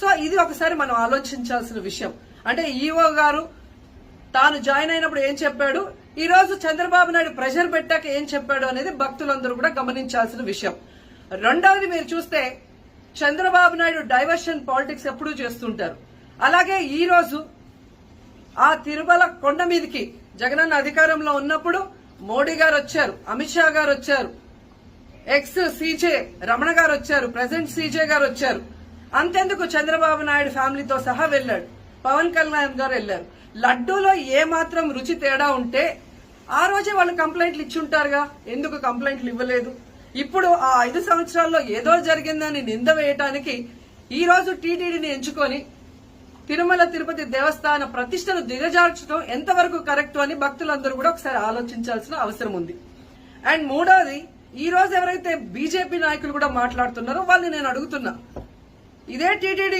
So ఇది ఒకసారి మనం ఆలోచించాల్సిన విషయం. అంటే ఈవో గారు తాను జాయిన్ అయినప్పుడు ఏం చెప్పాడు, ఈ రోజు చంద్రబాబు నాయుడు ప్రెషర్ పెట్టాక ఏం చెప్పాడు అనేది భక్తులందరూ కూడా గమనించాల్సిన విషయం. రెండవది మీరు చూస్తే చంద్రబాబు నాయుడు డైవర్షన్ పాలిటిక్స్ ఎప్పుడూ చేస్తుంటారు. అలాగే ఈ రోజు ఆ తిరుమల కొండ మీదకి జగనన్న అధికారంలో ఉన్నప్పుడు మోడీ గారు వచ్చారు, అమిత్ షా గారు వచ్చారు, ఎక్స్ సీజే రమణ గారు వచ్చారు, ప్రెసిడెంట్ సీజే గారు వచ్చారు. అంతెందుకు చంద్రబాబు నాయుడు ఫ్యామిలీతో సహా వెళ్లాడు, పవన్ కళ్యాణ్ గారు వెళ్లారు. లడ్డూలో ఏ మాత్రం రుచి తేడా ఉంటే ఆ రోజే వాళ్ళు కంప్లైంట్లు ఇచ్చుంటారుగా, ఎందుకు కంప్లైంట్లు ఇవ్వలేదు? ఇప్పుడు ఆ 5 సంవత్సరాల్లో ఏదో జరిగిందని నింద వేయటానికి ఈ రోజు టీటీడీని ఎంచుకొని తిరుమల తిరుపతి దేవస్థాన ప్రతిష్టను దిగజార్చడం ఎంతవరకు కరెక్ట్ అని భక్తులందరూ కూడా ఒకసారి ఆలోచించాల్సిన అవసరం ఉంది. అండ్ మూడోది, ఈ రోజు ఎవరైతే బీజేపీ నాయకులు కూడా మాట్లాడుతున్నారో వాళ్ళని నేను అడుగుతున్నా, ఇదే టీటీడీ